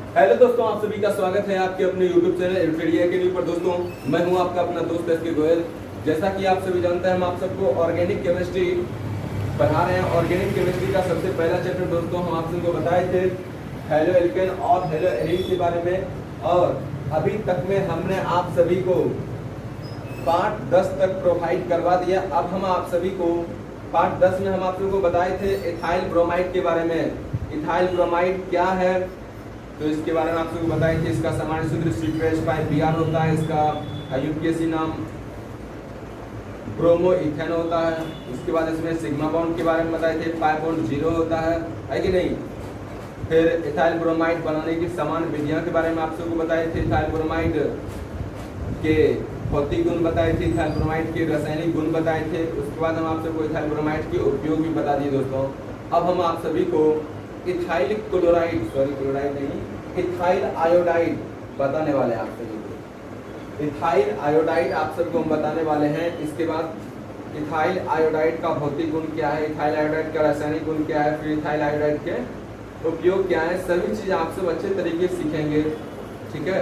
Hello दोस्तों, आप सभी का स्वागत है आपके अपने YouTube चैनल एडुकेडिया अकेडमी पर। दोस्तों, मैं हूं आपका अपना दोस्त एस के गोयल। जैसा कि आप सभी जानते हैं, हम आप सबको ऑर्गेनिक केमिस्ट्री पढ़ा रहे हैं। ऑर्गेनिक केमिस्ट्री का सबसे पहला चैप्टर दोस्तों हम आप सबको बताए थे हेलो एल्केन और हेलो एरीन के बारे में। और अभी तक में हमने आप सभी को पार्ट 10 तक प्रोवाइड करवा दिया। अब हम आप सभी को पार्ट 10 में हम आप सबको बताए थे इथाइल ब्रोमाइड के बारे में। इथाइल ब्रोमाइड क्या है तो इसके बारे में आप सबको बताए थे। इसका सामान्य सूत्र C2H5Br होता है। इसका IUPAC नाम ब्रोमो इथेन होता है। इसके बाद इसमें सिग्मा बॉन्ड के बारे में बताए थे, pi बॉन्ड 0 होता है कि नहीं। फिर इथाइल ब्रोमाइड बनाने की सामान्य विधियों के बारे में आप सबको बताए थे। इथाइल ब्रोमाइड के भौतिक गुण बताए थे, इथाइल ब्रोमाइड के रासायनिक गुण बताए थे। उसके बाद हम आप सबको इथाइल ब्रोमाइड के उपयोग भी बता दिए दोस्तों। अब हम आप सभी को इथाइल क्लोराइड क्लोराइड नहीं, इथाइल आयोडाइड बताने वाले हैं आप सभी को। इथाइल आयोडाइड आप सबको हम बताने वाले हैं। इसके बाद इथाइल आयोडाइड का भौतिक गुण क्या है, इथाइल आयोडाइड का रासायनिक गुण क्या है, फिर इथाइल आयोडाइड के उपयोग क्या है, सभी चीज़ आप सब अच्छे तरीके से सीखेंगे। ठीक है,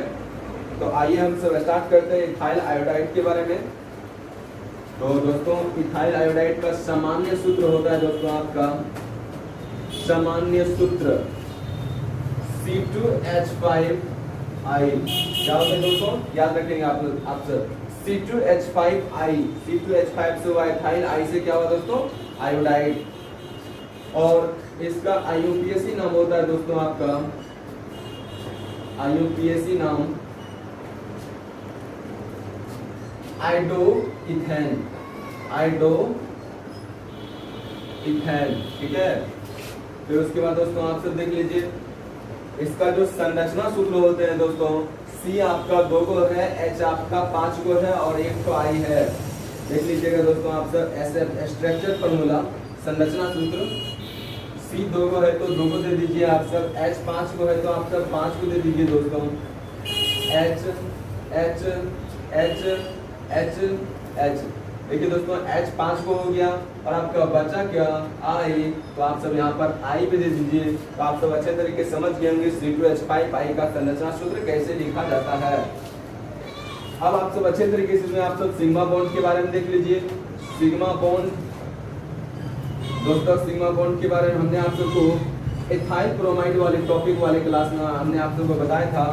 तो आइए हम सब स्टार्ट करते हैं इथाइल आयोडाइड के बारे में। तो दोस्तों, इथाइल आयोडाइड का सामान्य सूत्र होता है दोस्तों आपका सामान्य सूत्र C2H5I। क्या होता है दोस्तों, याद रखेंगे आप सब C2H5I। C2H5 से हुआ इथाइल, I से क्या हुआ दोस्तों आयोडाइड। और इसका IUPAC नाम होता है दोस्तों आपका IUPAC नाम आइडोइथेन। ठीक है। फिर उसके बाद दोस्तों आप सब देख लीजिए, इसका जो संरचना सूत्र होते हैं दोस्तों, C आपका 2 को है, H आपका 5 को है और 1 तो I है। देख लीजिएगा दोस्तों आप सब ऐसे स्ट्रक्चर फॉर्मूला संरचना सूत्र C 2 को है तो 2 को दे दीजिए आप सब, H 5 को है तो आप सब 5 को दे दीजिए दोस्तों। H H H H H देखिए दोस्तों, H 5 को हो गया और आपका बचा क्या I, तो आप सब यहाँ पर I भी दे दीजिए। तो आप सब अच्छे तरीके से समझ गए होंगे C2H5I का संरचना सूत्र कैसे लिखा जाता है। अब आप सब अच्छे तरीके से आप सब सिग्मा बॉन्ड के बारे में देख लीजिए। सिग्मा बॉन्ड दोस्तों, सिग्मा बॉन्ड के बारे में हमने आप सबको इथाइल ब्रोमाइड वाले टॉपिक वाले क्लास में हमने आप सबको बताया था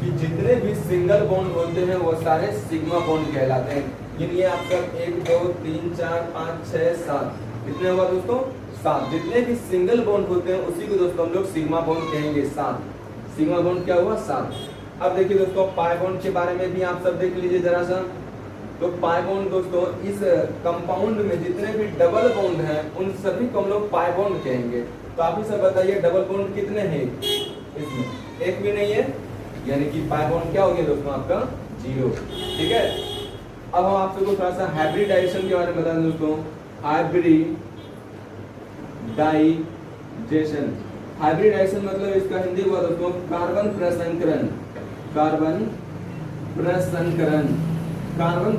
कि जितने भी सिंगल बॉन्ड होते हैं वो सारे सिग्मा बॉन्ड कहलाते हैं। गिनिए आप सब 1 2 3 4 5 6 7 कितने हुआ दोस्तों 7। जितने भी सिंगल बॉन्ड होते हैं उसी को दोस्तों हम लोग सिग्मा बॉन्ड कहेंगे। 7 सिग्मा बॉन्ड क्या हुआ 7। अब देखिए दोस्तों, पाई बॉन्ड के बारे में भी आप सब देख लीजिए जरा सा। तो पाई बॉन्ड दोस्तों, इस कंपाउंड में जितने भी डबल बॉन्ड हैं उन सभी को हम लोग पाई बॉन्ड कहेंगे। तो आप ही सब बताइए डबल बॉन्ड कितने हैं इसमें, एक भी नहीं है, यानी कि पाई बॉन्ड क्या हो गया दोस्तों आपका 0। ठीक है, अब हम आप सबको थोड़ा सा हाइब्रिडाइजेशन के बारे में बता दें दोस्तों। हाइब्रिडाइजेशन मतलब इसका हिंदी हुआ दोस्तों कार्बन प्रसंकरण। कार्बन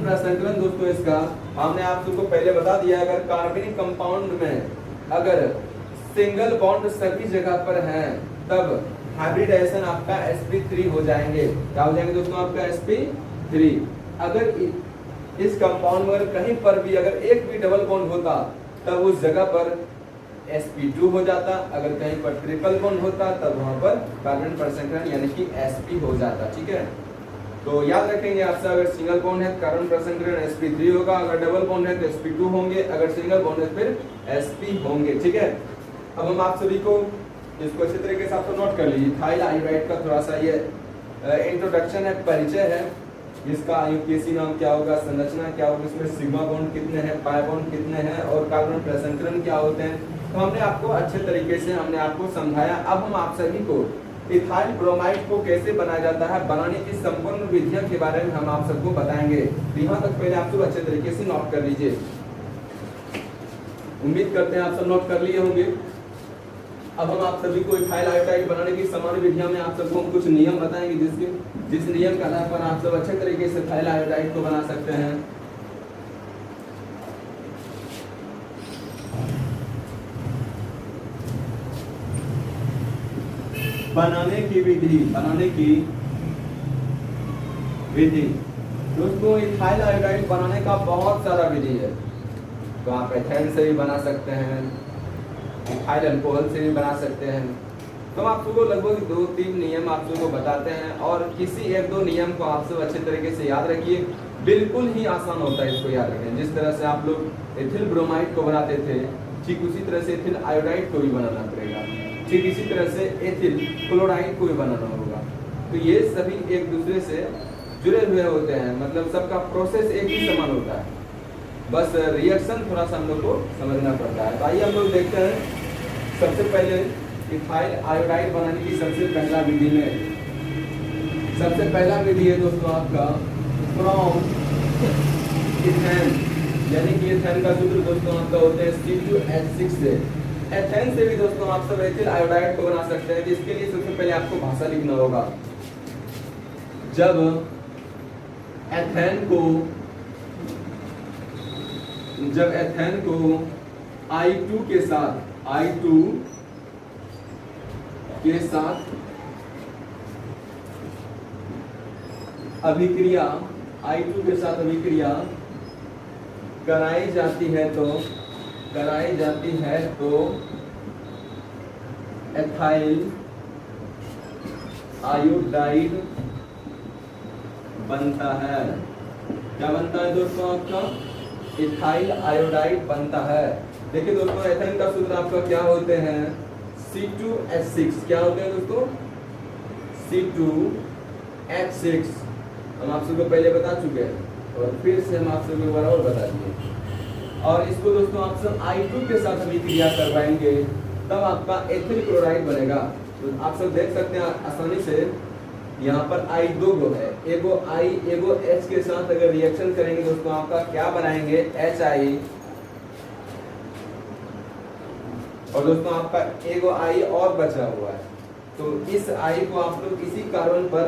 प्रसंकरण दोस्तों, इसका हमने आप सबको पहले बता दिया। अगर कार्बनिक कंपाउंड में अगर सिंगल बॉन्ड सभी जगह पर है तब हाइब्रिडाइजेशन आपका sp3 हो जाएंगे। क्या हो जाएंगे दोस्तों आपका sp3। अगर इस कंपाउंड में कहीं पर भी अगर एक भी डबल बॉन्ड होता तब उस जगह पर sp2 हो जाता। अगर कहीं पर ट्रिपल बॉन्ड होता तब वहां पर कार्बन प्रसंकरण यानी कि sp हो जाता। ठीक है, तो याद रखेंगे आपसे, अगर सिंगल बॉन्ड है कार्बन प्रसंकरण sp3 होगा, अगर डबल बॉन्ड है तो sp2 होंगे, अगर सिंगल बॉन्ड है फिर sp होंगे। ठीक है, अब हम आप सभी को इसको अच्छे तरीके से आपको नोट कर लीजिए। इथाइल आयोडाइड का थोड़ा सा ये इंट्रोडक्शन है, परिचय है। इसका IUPAC नाम क्या होगा, संरचना क्या होगी, इसमें सिग्मा बॉन्ड कितने हैं, पाई बॉन्ड कितने हैं और कार्बन प्रसंकरण क्या होते हैं, तो हमने आपको अच्छे तरीके से हमने आपको समझाया। अब हम आप सभी को इथाइल ब्रोमाइड को कैसे बनाया जाता है, बनाने की संपूर्ण विधियों के बारे में हम आप सबको बताएंगे। यहाँ तक पहले आप सब अच्छे तरीके से नोट कर लीजिए। उम्मीद करते हैं आप सब नोट कर लिए होंगे। अब हम आप सभी को इथाइल आयोडाइड बनाने की सामान्य विधियों में आप सबको कुछ नियम बताएंगे, जिस नियम के आधार पर आप सब अच्छे तरीके से इथाइल आयोडाइड को बना सकते हैं। बनाने की विधि दोस्तों, इथाइल आयोडाइड बनाने का बहुत सारा विधि है। तो आप एथेन से भी बना सकते हैं, इथाइल अल्कोहल से भी बना सकते हैं। तो आप सबको लगभग 2-3 नियम आप सबको बताते हैं और किसी 1-2 नियम को आप सब अच्छे तरीके से याद रखिए। बिल्कुल ही आसान होता है इसको याद रखें। जिस तरह से आप लोग एथिल ब्रोमाइड को बनाते थे, ठीक उसी तरह से एथिल आयोडाइड को भी बनाना पड़ेगा। ठीक इसी तरह से एथिल क्लोराइड को भी बनाना होगा। तो ये सभी एक दूसरे से जुड़े हुए होते हैं, मतलब सबका प्रोसेस एक ही समान होता है, बस रिएक्शन थोड़ा सा हम लोग को समझना पड़ता है। तो आइए हम लोग देखते हैं। सबसे पहले इथाइल आयोडाइड बनाने की सबसे पहला विधि है दोस्तों आपका फ्रॉम इथेन, यानी कि एथेन का सूत्र दोस्तों आपका होता है C2H6 से। एथेन से भी दोस्तों आप सब एथिल आयोडाइड को बना सकते हैं। इसके लिए सबसे पहले आपको भाषा लिखना होगा। जब एथेन को I2 के साथ अभिक्रिया कराई जाती है तो एथाइल आयोडाइड बनता है। क्या बनता है दोस्तों? आपका इथाइल आयोडाइड बनता है। देखिए दोस्तों, एथेन का सूत्र आपका क्या होते हैं? C2H6। क्या होते हैं दोस्तों? C2H6 हम आप सबको पहले बता चुके हैं और फिर से हम आप सबको बराबर बता दिए। और इसको दोस्तों आप सब I2 के साथ अभिक्रिया करवाएंगे, तब आपका एथिल क्लोराइड बनेगा। तो आप सब देख सकते हैं आसानी से, यहाँ पर I 2 गो है, एगो I एगो H के साथ अगर रिएक्शन करेंगे दोस्तों आपका क्या बनाएंगे? HI। और दोस्तों आपका एगो I और बचा हुआ है, तो इस I को आप लोग इसी कार्बन पर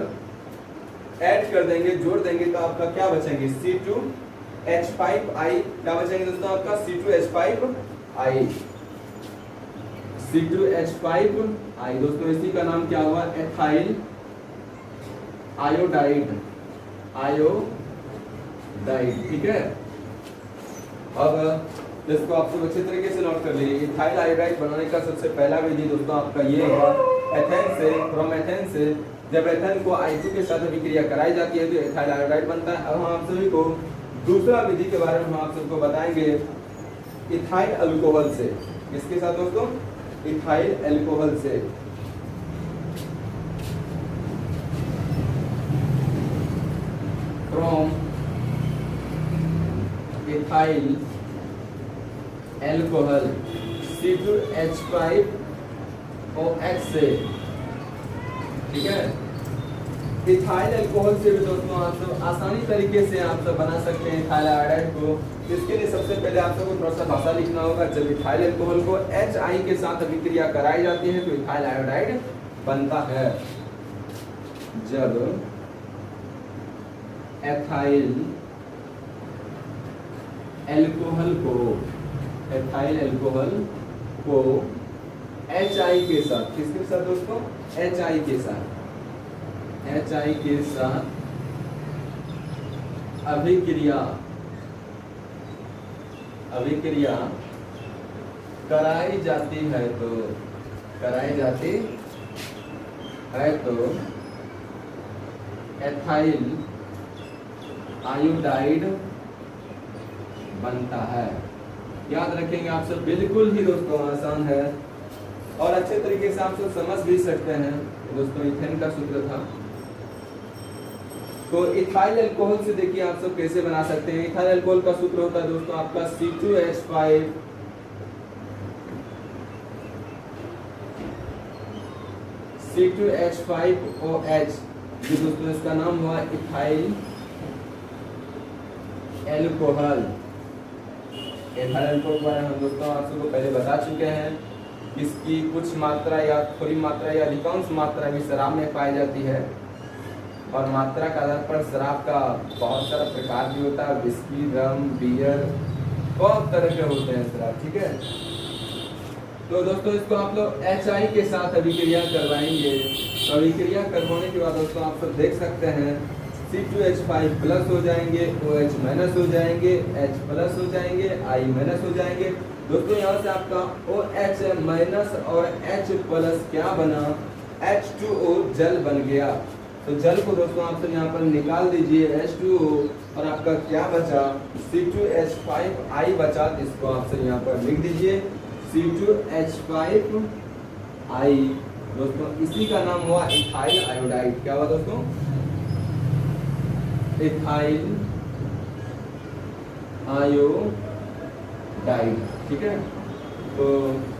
ऐड कर देंगे, जोड़ देंगे, तो आपका क्या बचेंगे? C2H5I। क्या बचेंगे दोस्तों? आपका C2H5I। C2H5I दोस्तों, इसी का नाम क्या हुआ? Ethyl iodide. ठीक है। अब इसको आप लोग अच्छे तरीके से नोट कर लीजिए। इथाइल आयोडाइड बनाने का सबसे पहला विधि दोस्तों आपका ये है, एथेन से, फ्रॉम एथेन से। जब एथेन को I2 के साथ अभिक्रिया कराई जाती है तो इथाइल आयोडाइड बनता है। अब हम आप सभी को दूसरा विधि के बारे में हम आप सबको बताएंगे, इथाइल अल्कोहल से। किसके साथ दोस्तों? इथाइल अल्कोहल से। फ्रॉम इथाइल अल्कोहल C2H5OH से। ठीक है। इथाइल अल्कोहल से भी दोस्तों आप सब आसानी तरीके से आप सब बना सकते हैं इथाइल आयोडाइड को। इसके लिए सबसे पहले आप सबको थोड़ा सा भाषा लिखना होगा। जब इथाइल अल्कोहल को HI के साथ अभिक्रिया कराई जाती है तो इथाइल आयोडाइड बनता है। जब एथाइल अल्कोहल को HI के साथ, किसके साथ दोस्तों? HI के साथ अभिक्रिया कराई जाती है तो एथाइल आयोडाइड बनता है। याद रखेंगे आप सब, बिल्कुल ही दोस्तों आसान है और अच्छे तरीके से आप सब समझ भी सकते हैं। दोस्तों इथेन का सूत्र था। तो इथाइल अल्कोहल से देखिए आप सब कैसे बना सकते हैं। इथाइल अल्कोहल का सूत्र होता है दोस्तों आपका C2H5OH। जो दोस्तों इसका नाम हुआ इथाइल अल्कोहल। इथाइल अल्कोहल के बारे में हम दोस्तों आप सबको पहले बता चुके हैं। इसकी कुछ मात्रा या थोड़ी मात्रा या अधिकांश मात्रा भी शराब में पाई जाती है और मात्रा के आधार पर शराब का बहुत सारा प्रकार भी होता है। विस्की, रम, बियर, बहुत तरह के होते हैं शराब। ठीक है। तो दोस्तों इसको आप लोग HI के साथ अभिक्रिया करवाएंगे। तो अभिक्रिया करवाने के बाद दोस्तों आप सब देख सकते हैं C2H5 प्लस हो जाएंगे, OH माइनस हो जाएंगे, H प्लस हो जाएंगे, I माइनस हो जाएंगे। दोस्तों यहाँ से आपका OH माइनस और H प्लस क्या बना, H2O जल बन गया। तो जल को दोस्तों आप सब यहाँ पर निकाल दीजिए H2O और आपका क्या बचा, C2H5I बचा। इसको आप सब यहाँ पर लिख दीजिए C2H5I। दोस्तों इसी का नाम हुआ इथाइल आयोडाइड। क्या हुआ दोस्तों, इथाइल आयोडाइड। ठीक है, तो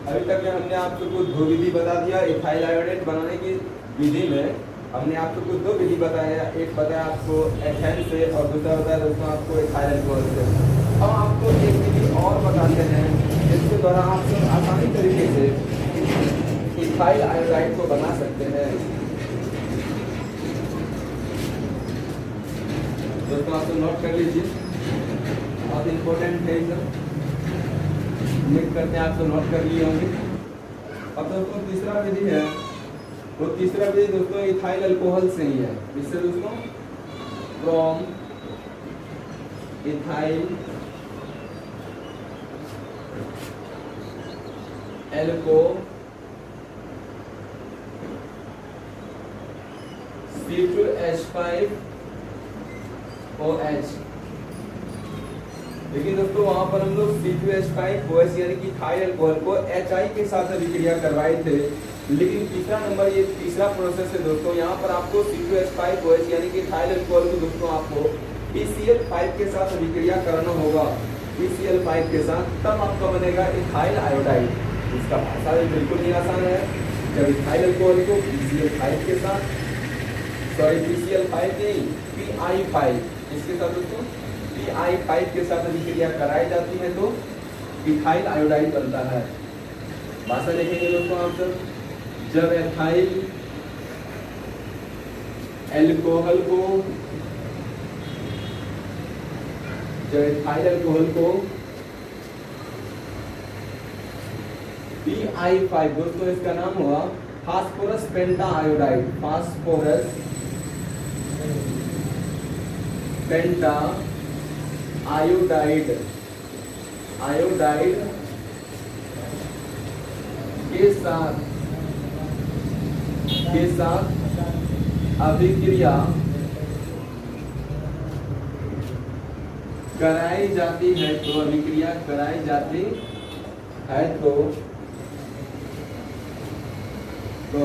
अभी तक हमने आप सबको दो विधि बता दिया इथाइल आयोडाइड बनाने की विधि में। हमने आप सबको दो विधि बताया, एक बताया आपको एथेन से और दूसरा बताया दोस्तों आपको इथाइल अल्कोहल से। अब आपको एक विधि और बताते हैं जिसके द्वारा आप सब आसानी तरीके से इथाइल आयोडाइड को बना सकते हैं। दोस्तों आप नोट कर लीजिए, बहुत इंपॉर्टेंट है, लिख करके आप नोट कर लिए होंगे। अब दोस्तों तीसरा विधि है, वो तीसरा विधि दोस्तों इथाइल अल्कोहल से ही है। इससे दोस्तों फ्रॉम इथाइल एल्कोहल C2H5OH। लेकिन दोस्तों वहां पर हम लोग C2H5OH यानी कि इथाइल अल्कोहल को HI के साथ अभिक्रिया करवाए थे। लेकिन तीसरा नंबर, ये तीसरा प्रोसेस है दोस्तों, यहाँ पर आपको C2H5OH यानी कि इथाइल अल्कोहल को दोस्तों आपको PCl5 के साथ अभिक्रिया करना होगा। PCl5 के साथ तब आपका बनेगा इथाइल आयोडाइड। इसका भाषा बिल्कुल ही आसान है। जब इथाइल अल्कोहल को PCl5 के साथ, सॉरी PCl5 नहीं, PI5 इसके साथ दोस्तों PI5 के साथ अभिक्रिया कराई जाती है तो इथाइल आयोडाइड बनता है। भाषा देखेंगे दोस्तों आप सब, जब इथाइल अल्कोहल को, जब इथाइल अल्कोहल को PI5, दोस्तों इसका नाम हुआ फास्फोरस पेंटा आयोडाइड। फास्फोरस पेंटा आयोडाइड, आयोडाइड के साथ अभिक्रिया कराई जाती है तो, अभिक्रिया कराई जाती है तो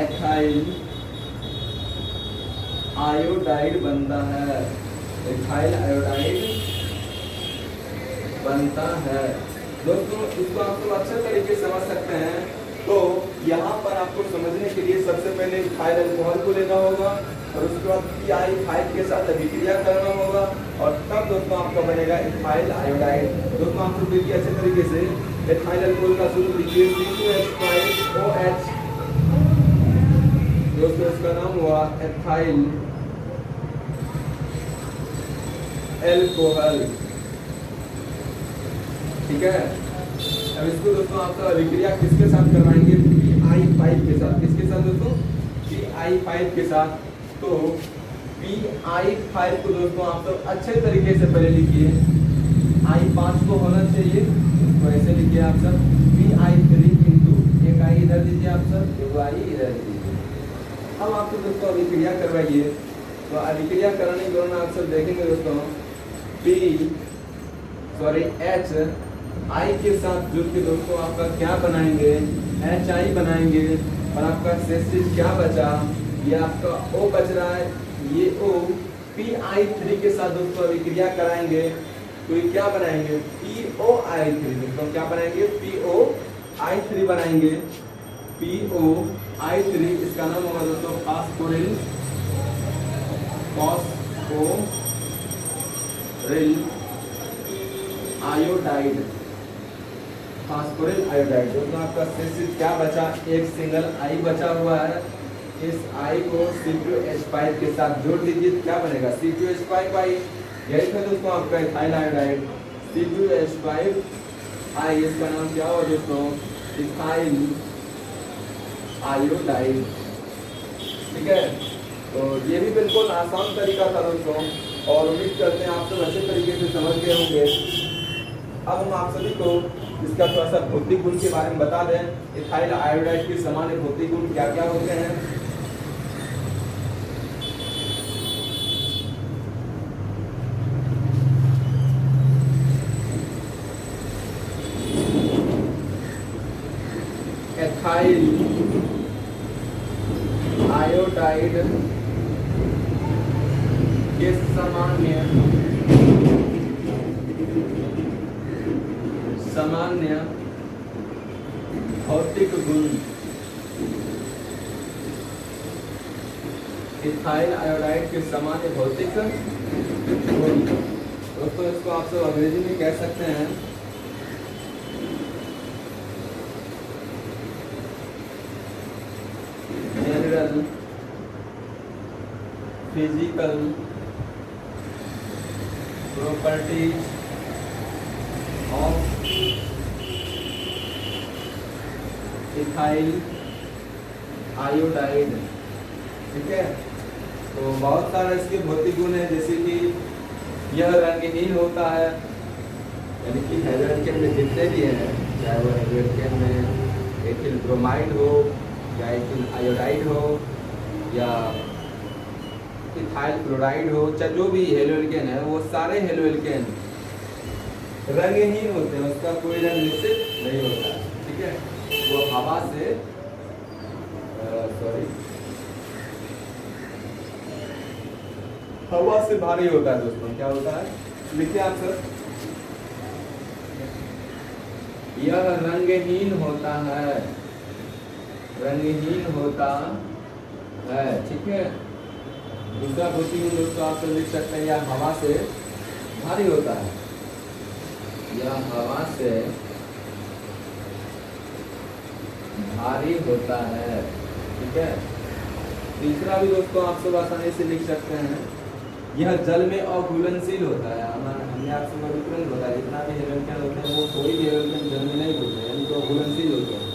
एथाइल आयोडाइड बनता है। एथाइल आयोडाइड बनता है। दोस्तों इसको आप लोग अच्छे तरीके से समझ सकते हैं। तो यहाँ पर आपको समझने के लिए सबसे पहले इथाइल अल्कोहल को लेना होगा और उसके बाद PI5 के साथ अभिक्रिया करना होगा और तब दोस्तों आपका बनेगा इथाइल आयोडाइड। दोस्तों आप लोग देखिए अच्छे तरीके से, इथाइल अल्कोहल का सूत्र लिखिए C2H5OH। दोस्तों इसका नाम हुआ इथाइल अल्कोहल। ठीक है, अब इसको दोस्तों आपका अभिक्रिया किसके साथ करवाएंगे, PI5 के साथ। किसके साथ दोस्तों, PI5 के साथ। तो PI5 को दोस्तों आप लोग अच्छे तरीके से पहले लिखिए, I5 को होना चाहिए तो ऐसे लिखिए आप सब PI3 इंटू एक I इधर दीजिए आप सब, एक I इधर दीजिए। अब आपको दोस्तों अभिक्रिया करवाइए। तो अभिक्रिया कराने के दौरान आप सब देखेंगे दोस्तों H I के साथ जुड़ के दोस्तों आपका क्या बनाएंगे, HI बनाएंगे और आपका शेष क्या बचा, ये आपका O बच रहा है, ये O PI3 के साथ दोस्तों अभिक्रिया कराएंगे तो ये क्या बनाएंगे, POI3। दोस्तों क्या बनाएंगे, POI3 बनाएंगे। POI3 इसका नाम होगा दोस्तों फास्फोरिल आयोडाइड। फास्फोरिल आयोडाइड। दोस्तों आपका शेष क्या बचा, एक सिंगल I बचा हुआ है। इस I को C2H5 के साथ जोड़ दीजिए, क्या बनेगा C2H5I। यही था दोस्तों आपका इथाइल आयोडाइड। C2H5 आई, इसका नाम क्या हुआ दोस्तों? Ethyl iodide. ठीक है, तो ये भी बिल्कुल आसान तरीका था दोस्तों, और उम्मीद करते हैं आप सब अच्छे तरीके से समझ गए होंगे। अब हम आप सभी को इसका थोड़ा सा भौतिक गुण के बारे में बता दें। इथाइल आयोडाइड के सामान्य भौतिक गुण क्या क्या होते हैं? इथाइल आयोडाइड के सामान्य भौतिक गुण। इथाइल आयोडाइड के सामान्य भौतिक गुण दोस्तों, इसको आप सब अंग्रेजी में कह सकते हैं general physical properties of ethyl iodide. ठीक है, तो बहुत सारे इसके भौतिक गुण है, जैसे कि यह रंगहीन होता है, यानी कि हेलोजन में जितने भी हैं, चाहे वो हेलोजन में एथिल ब्रोमाइड हो या एथिल आयोडाइड हो या इथाइल क्लोराइड हो, चाहे जो भी हेलोजन है, वो सारे हेलोजन रंगहीन होते हैं, उसका कोई रंग निश्चित नहीं होता है। ठीक है, वो हवा से हवा से भारी होता है दोस्तों। क्या होता है? लिखिए आप सर। यह रंगहीन होता है, रंगहीन होता है। ठीक है, दूसरा भौतिक गुण दोस्तों आप सब लिख सकते हैं, यह हवा से भारी होता है, यह हवा से भारी होता है। ठीक है, तीसरा भी दोस्तों आप सब आसानी से लिख सकते हैं, यह जल में अघुलनशील होता है। हमने आपसे तुरंत बताया, जितना भी हेलोजन होते हैं वो कोई भी हेलोजन जल में नहीं होते हैं, यानी तो अघुलनशील होते हैं।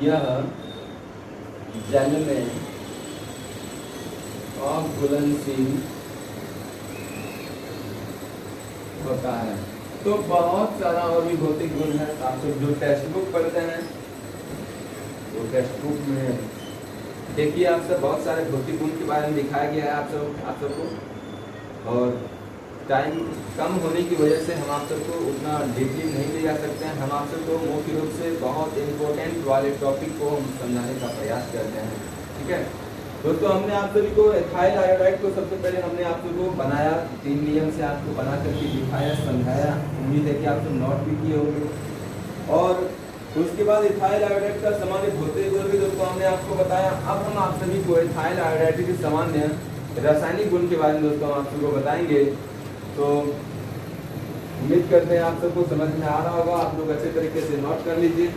यह जल में अघुलनशील होता है। तो बहुत सारा और भी भौतिक गुण है, आप सब जो टेक्स्ट बुक पढ़ते हैं वो टेक्स्ट बुक में देखिए, आप सब बहुत सारे भौतिक गुण के बारे में दिखाया गया है आप सबको, और टाइम कम होने की वजह से हम आप सबको उतना डीपली नहीं ले जा सकते हैं। हम आप सबको मुख्य रूप से बहुत इम्पोर्टेंट वाले टॉपिक को हम समझाने का प्रयास करते हैं। ठीक है दोस्तों, हमने आप सभी को इथाइल आयोडाइड को सबसे पहले हमने आप सबको बनाया, 3 नियम से आपको बना करके दिखाया, समझाया। उम्मीद है कि आप सब नोट भी किए होंगे। और उसके बाद इथाइल आयोडाइड का सामान्य भौतिक गुण भी दोस्तों हमने आपको बताया। अब हम आप सभी को इथाइल आयोडाइड के सामान्य रासायनिक गुण के बारे में दोस्तों हम आप सबको बताएंगे। तो उम्मीद करते हैं आप सबको समझ में आ रहा होगा, आप लोग अच्छे तरीके से नोट कर लीजिए।